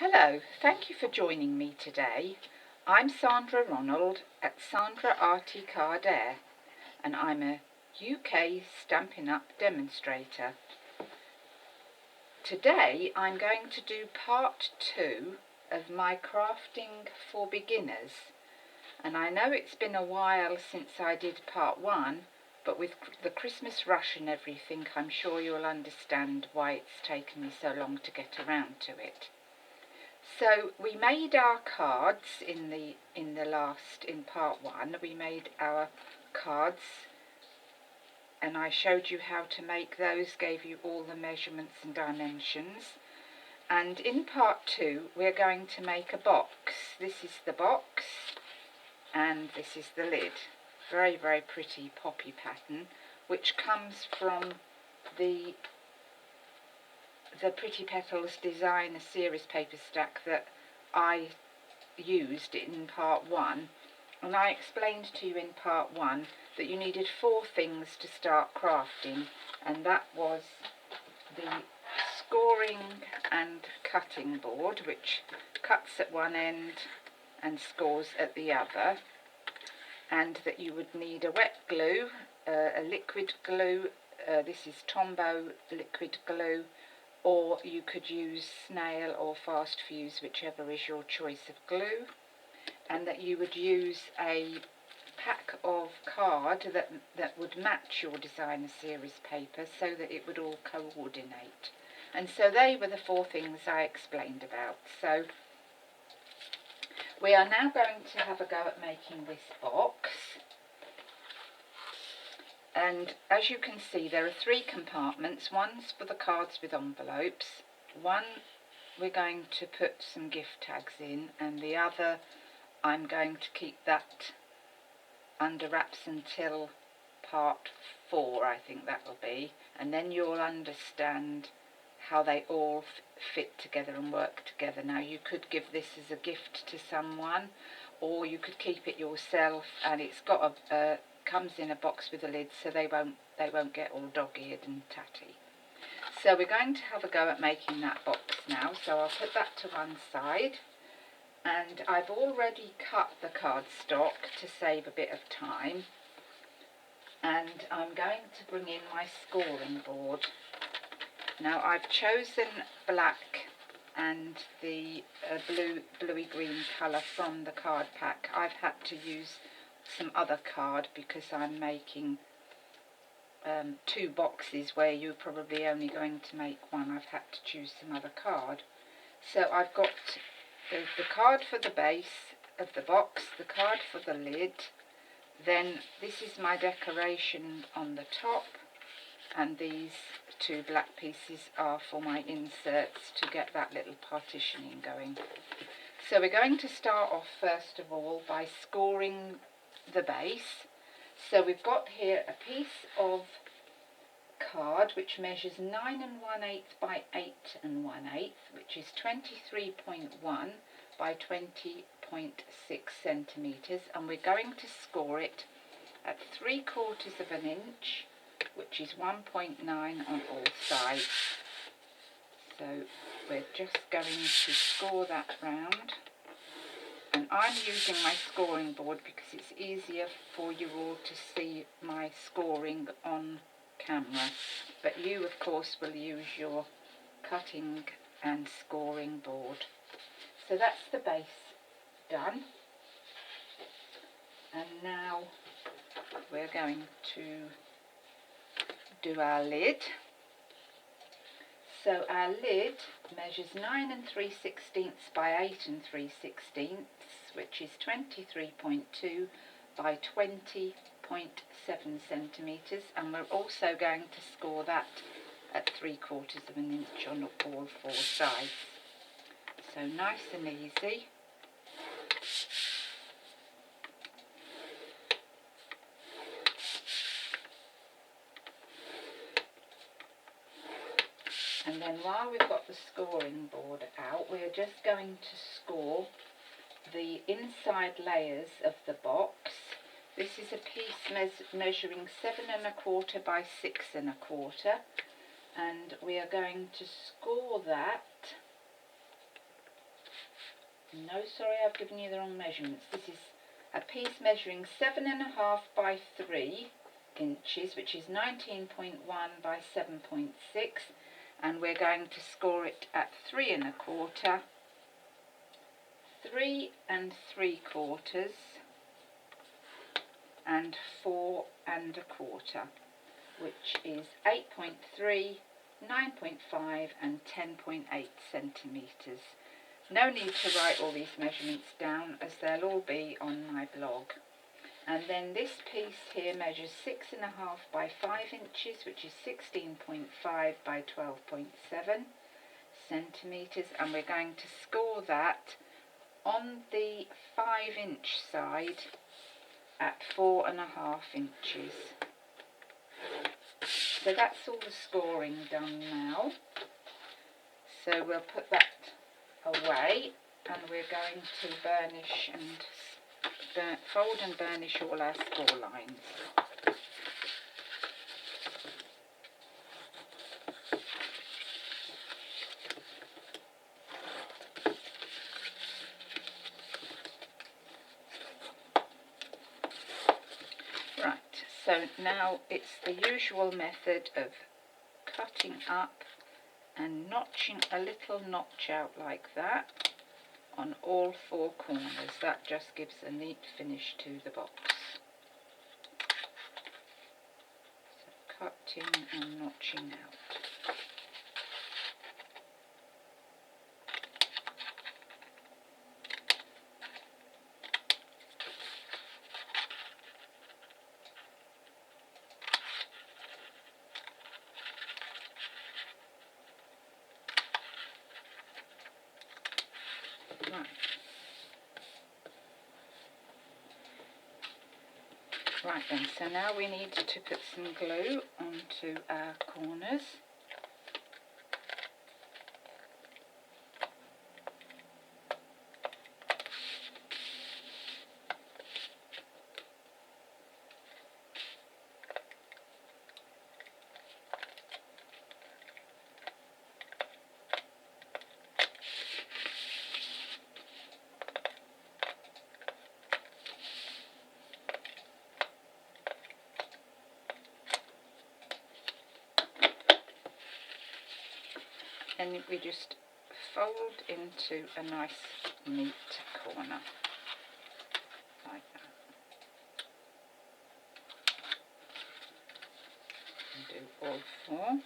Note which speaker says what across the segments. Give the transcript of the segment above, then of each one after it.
Speaker 1: Hello, thank you for joining me today. I'm Sandra Ronald at Sandra Arty Card Air, and I'm a UK Stampin' Up demonstrator. Today I'm going to do part 2 of my crafting for beginners, and I know it's been a while since I did part 1, but with the Christmas rush and everything, I'm sure you'll understand why it's taken me so long to get around to it. So we made our cards in part 1. We made our cards, and I showed you how to make those, gave you all the measurements and dimensions. And in part 2 we're going to make a box. This is the box and this is the lid. Very, very pretty poppy pattern, which comes from the Pretty Petals Designer series paper stack that I used in part 1, and I explained to you in part 1 that you needed 4 things to start crafting, and that was the scoring and cutting board, which cuts at one end and scores at the other, and that you would need a wet glue, a liquid glue, this is Tombow liquid glue, or you could use snail or fast fuse, whichever is your choice of glue, and that you would use a pack of card that would match your designer series paper so that it would all coordinate. And so they were the 4 things I explained about. So we are now going to have a go at making this box. And as you can see, there are 3 compartments. One's for the cards with envelopes, one we're going to put some gift tags in, and the other I'm going to keep that under wraps until part 4, I think that will be, and then you'll understand how they all fit together and work together. Now, you could give this as a gift to someone, or you could keep it yourself, and it's got a comes in a box with a lid, so they won't get all dog-eared and tatty. So we're going to have a go at making that box now. So I'll put that to one side, and I've already cut the cardstock to save a bit of time, and I'm going to bring in my scoring board. Now, I've chosen black and the bluey green colour from the card pack. I've had to use some other card because I'm making 2 boxes where you're probably only going to make one. I've had to choose some other card. So I've got the card for the base of the box, the card for the lid, then this is my decoration on the top, and these 2 black pieces are for my inserts to get that little partitioning going. So we're going to start off first of all by scoring the base. So we've got here a piece of card which measures 9 1/8 by 8 1/8, which is 23.1 by 20.6 centimetres, and we're going to score it at 3/4 of an inch, which is 1.9 on all sides. So we're just going to score that round. And I'm using my scoring board because it's easier for you all to see my scoring on camera. But you, of course, will use your cutting and scoring board. So that's the base done. And now we're going to do our lid. So our lid measures 9 3/16 by 8 3/16, which is 23.2 by 20.7 centimetres, and we're also going to score that at 3/4 of an inch on all 4 sides. So nice and easy. And then while we've got the scoring board out, we're just going to score the inside layers of the box. This is a piece measuring 7 1/4 by 6 1/4, and we are going to score that No, sorry, I've given you the wrong measurements. This is a piece measuring 7.5 by 3 inches, which is 19.1 by 7.6, and we're going to score it at 3 1/4, 3 3/4, and 4 1/4, which is 8.3, 9.5 and 10.8 centimetres. No need to write all these measurements down, as they'll all be on my blog. And then this piece here measures 6.5 by 5 inches, which is 16.5 by 12.7 centimetres, and we're going to score that on the 5-inch side at 4.5 inches. So that's all the scoring done now. So we'll put that away, and we're going to burnish and fold and burnish all our score lines. Right, so now it's the usual method of cutting up and notching a little notch out like that on all 4 corners. That just gives a neat finish to the box. So cutting and notching out. Right then, so now we need to put some glue onto our corners. And we just fold into a nice neat corner like that, and do all 4.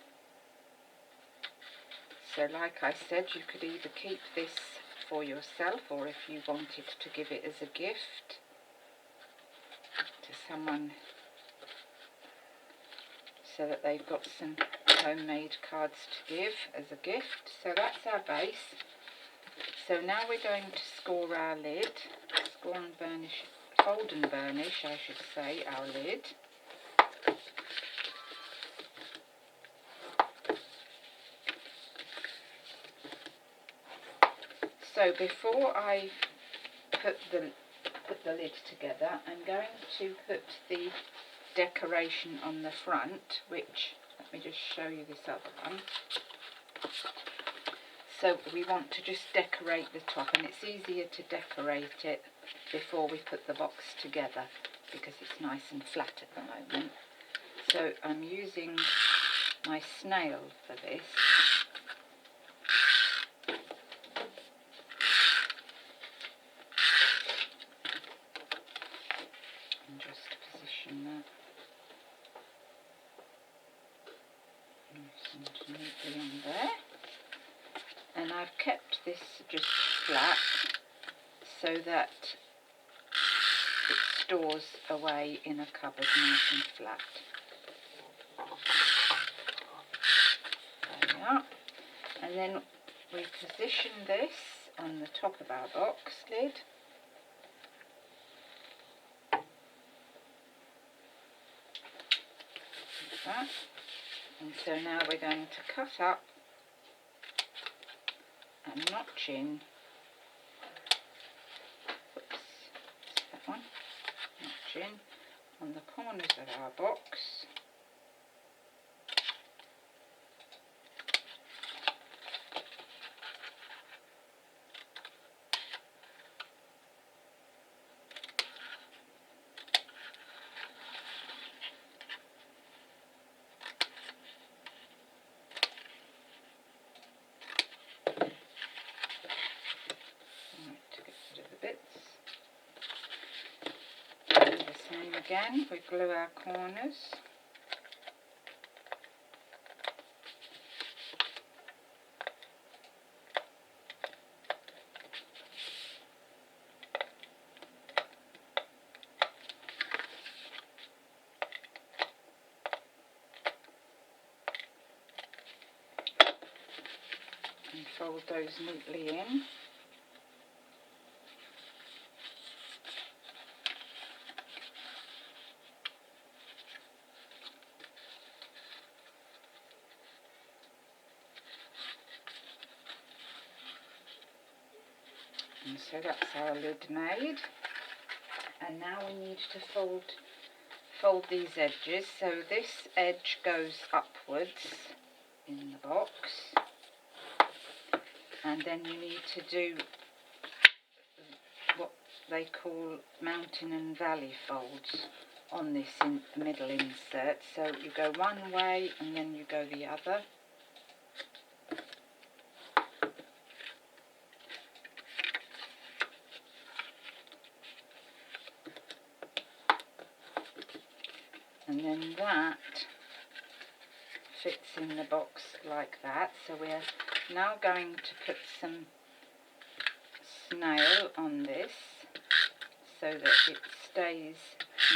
Speaker 1: So like I said, you could either keep this for yourself, or if you wanted to give it as a gift to someone, so that they've got some homemade cards to give as a gift. So that's our base. So now we're going to score our lid, score and burnish, fold and burnish I should say, our lid. So before I put the lid together, I'm going to put the decoration on the front, which, let me just show you this other one. So we want to just decorate the top, and it's easier to decorate it before we put the box together because it's nice and flat at the moment. So I'm using my snail for this. And just position that nice and neatly on there. And I've kept this just flat so that it stores away in a cupboard nice and flat. There we are. And then we position this on the top of our box lid. Like that. And so now we're going to cut up and notch in, whoops, that one, notch in on the corners of our box. again, we glue our corners. And fold those neatly in. And so that's our lid made. And now we need to fold these edges. So this edge goes upwards in the box. And then you need to do what they call mountain and valley folds on this middle insert. So you go one way and then you go the other. And then that fits in the box like that. So we're now going to put some snail on this so that it stays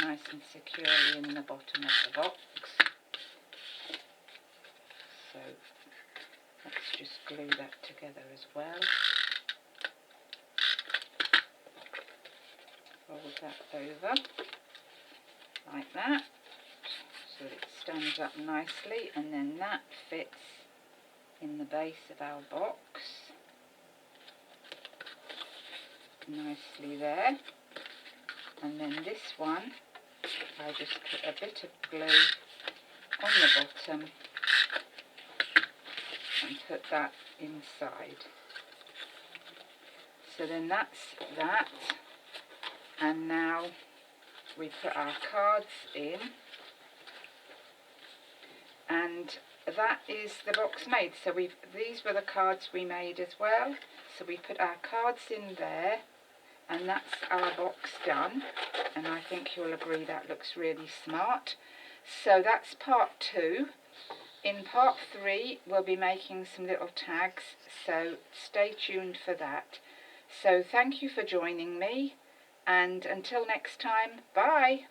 Speaker 1: nice and securely in the bottom of the box. So let's just glue that together as well. Fold that over like that, so it stands up nicely, and then that fits in the base of our box nicely there. And then this one, I just put a bit of glue on the bottom and put that inside. So then that's that, and now we put our cards in, and that is the box made. So these were the cards we made as well. So we put our cards in there, and that's our box done. And I think you'll agree that looks really smart. So that's part 2. In part 3 we'll be making some little tags, so stay tuned for that. So thank you for joining me, and until next time, bye!